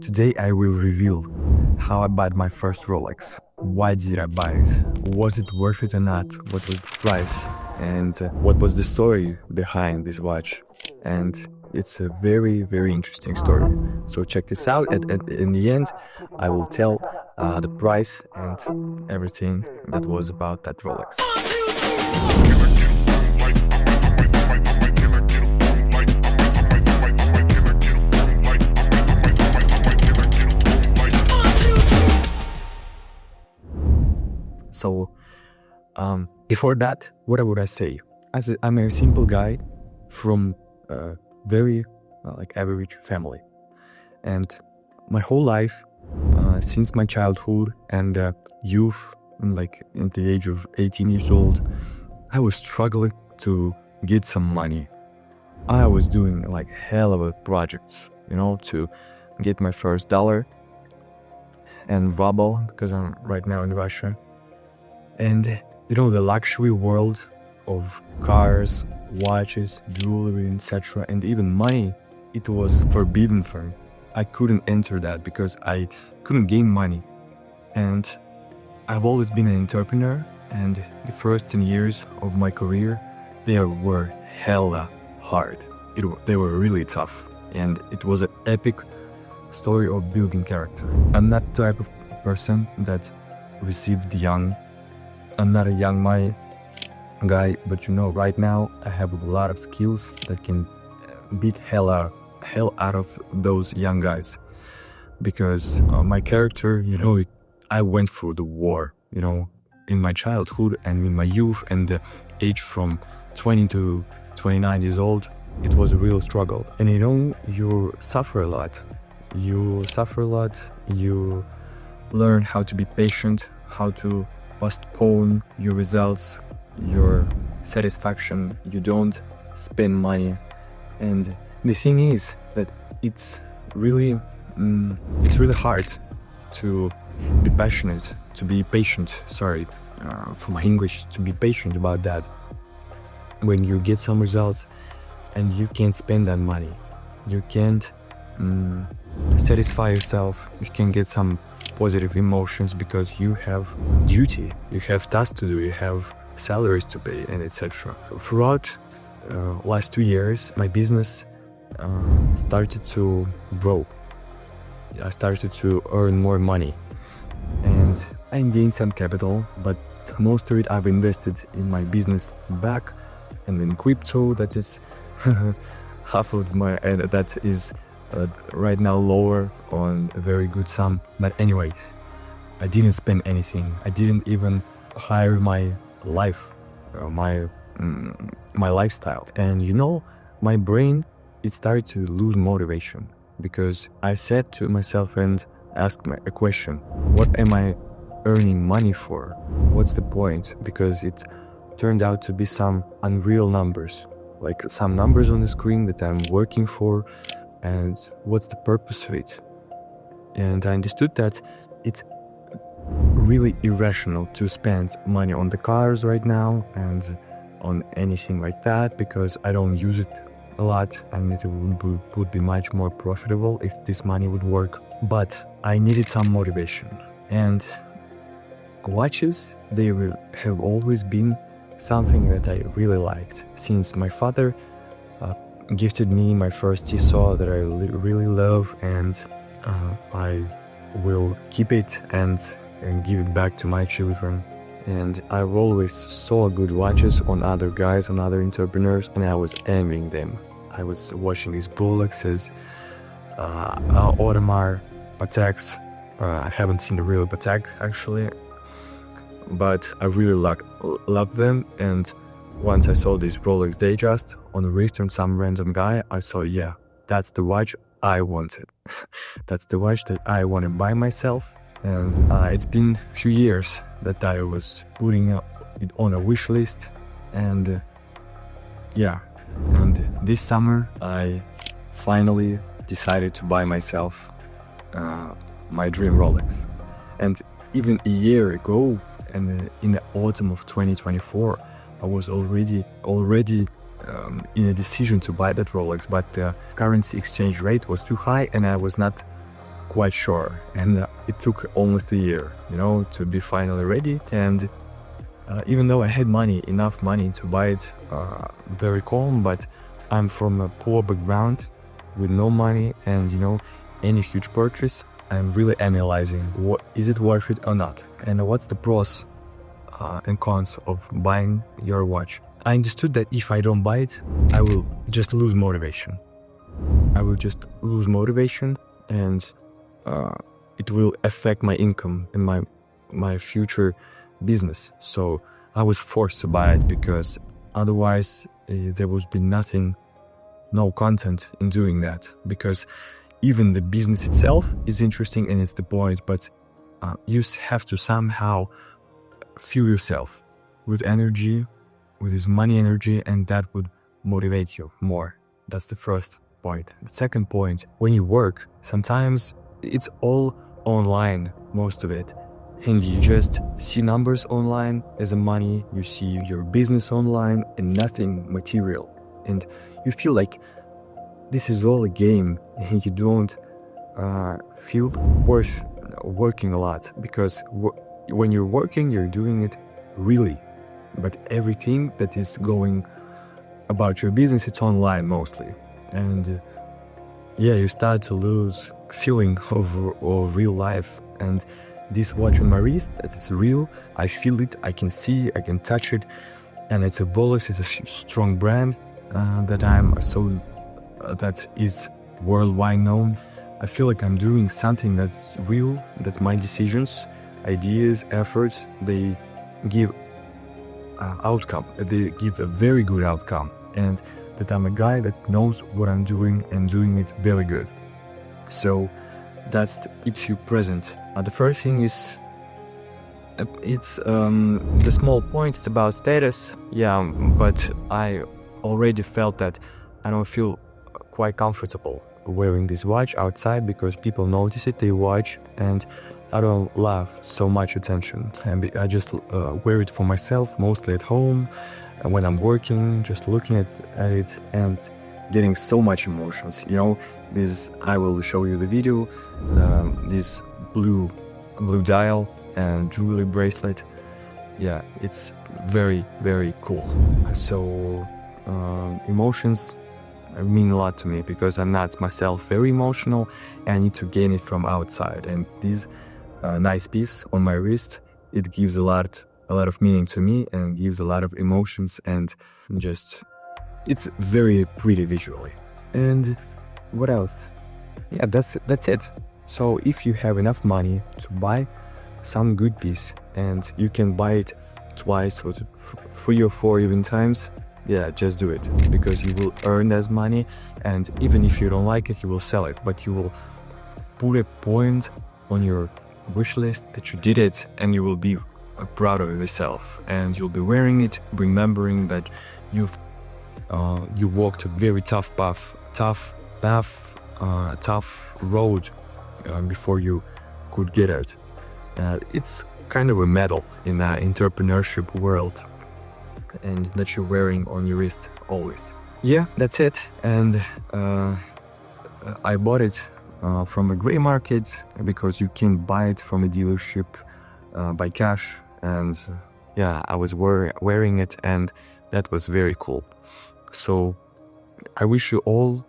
Today I will reveal how I bought my first Rolex. Why did I buy it? Was it worth it or not? What was the price? And what was the story behind this watch? And it's a very, very interesting story. So check this out. In the end, I will tell the price and everything that was about that Rolex. So, before that, what would I say? I'm a simple guy from a very average family, and my whole life, since my childhood and youth, in the age of 18 years old, I was struggling to get some money. I was doing hell of a projects, to get my first dollar and ruble, because I'm right now in Russia. And the luxury world of cars, watches, jewelry, etc., and even money, it was forbidden for me. I couldn't enter that because I couldn't gain money. And I've always been an entrepreneur, and the first 10 years of my career, they were hella hard. They were really tough, and it was an epic story of building character. I'm not the type of person that received young. I'm not a young money guy, but right now I have a lot of skills that can beat hell out of those young guys. Because my character, I went through the war, in my childhood and in my youth, and the age from 20 to 29 years old, it was a real struggle. And you suffer a lot. You learn how to be patient, how to postpone your results, your satisfaction. You don't spend money. And the thing is that it's really hard to be passionate, to be patient, for my English, to be patient about that. When you get some results and you can't spend that money, you can't satisfy yourself, you can get some positive emotions because you have duty, you have tasks to do, you have salaries to pay, and etc. Throughout last 2 years, my business started to grow. I started to earn more money, and I gained some capital, but most of it I've invested in my business back and in crypto. That is half of my, and that is right now lower on a very good sum. But anyways, I didn't spend anything. I didn't even hire my life, my lifestyle. And my brain, it started to lose motivation, because I said to myself and asked a question: what am I earning money for? What's the point? Because it turned out to be some unreal numbers, like some numbers on the screen that I'm working for. And what's the purpose of it? And I understood that it's really irrational to spend money on the cars right now and on anything like that, because I don't use it a lot, and it would be much more profitable if this money would work. But I needed some motivation. And watches, they have always been something that I really liked. Since my father gifted me my first Tissot that I really love, and I will keep it and give it back to my children. And I always saw good watches on other guys, on other entrepreneurs, and I was envying them. I was watching these Rolexes, Audemars, Pateks. I haven't seen the real Patek actually, but I really loved them. And once I saw this Rolex Datejust on the wrist from some random guy, I saw, yeah, that's the watch I wanted. That's the watch that I want to buy myself. And it's been a few years that I was putting it on a wish list. And and this summer I finally decided to buy myself my dream Rolex. And even a year ago, and in the autumn of 2024, I was already in a decision to buy that Rolex, but the currency exchange rate was too high, and I was not quite sure, and it took almost a year, to be finally ready. And even though I had enough money to buy it, very calm, but I'm from a poor background with no money, and any huge purchase, I'm really analyzing is it worth it or not, and what's the pros and cons of buying your watch. I understood that if I don't buy it, I will just lose motivation. And it will affect my income and my future business. So I was forced to buy it, because otherwise there would be no content in doing that, because even the business itself is interesting and it's the point, but you have to somehow fuel yourself with energy, with this money energy, and that would motivate you more. That's the first point. The second point, when you work, sometimes it's all online, most of it, and you just see numbers online as a money, you see your business online and nothing material, and you feel like this is all a game, and you don't feel worth working a lot, because when you're working, you're doing it really, but everything that is going about your business, it's online mostly, and you start to lose feeling of real life. And this watch on my wrist, that is real, I feel it, I can see, I can touch it, and it's a Rolex, it's a strong brand that is worldwide known. I feel like I'm doing something that's real, that's my decisions, ideas, efforts, they give outcome, they give a very good outcome, and that I'm a guy that knows what I'm doing and doing it very good. So that's keeps you present. The first thing is it's the small point, it's about status, but I already felt that I don't feel quite comfortable wearing this watch outside, because people notice it, they watch, and I don't love so much attention, and I just wear it for myself, mostly at home, and when I'm working, just looking at it and getting so much emotions. This, I will show you the video, this blue dial and jewelry bracelet, it's very, very cool. So emotions mean a lot to me, because I'm not myself very emotional, and I need to gain it from outside. And this nice piece on my wrist, it gives a lot of meaning to me, and gives a lot of emotions, and just it's very pretty visually. And what else? That's it. So if you have enough money to buy some good piece, and you can buy it twice or 3 or 4 even times, just do it, because you will earn that money, and even if you don't like it, you will sell it, but you will put a point on your wish list that you did it, and you will be proud of yourself, and you'll be wearing it, remembering that you walked a very tough road before you could get it. It's kind of a medal in the entrepreneurship world, and that you're wearing on your wrist always. That's it. And I bought it from a gray market, because you can buy it from a dealership by cash, and I was wearing it, and that was very cool. So I wish you all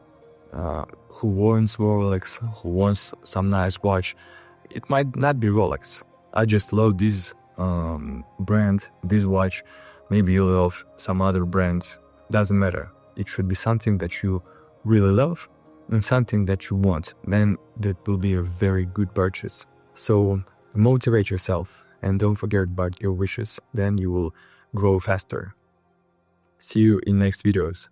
who wants Rolex, who wants some nice watch, it might not be Rolex, I just love this brand, this watch. Maybe you love some other brand, doesn't matter. It should be something that you really love and something that you want. Then that will be a very good purchase. So motivate yourself and don't forget about your wishes. Then you will grow faster. See you in next videos.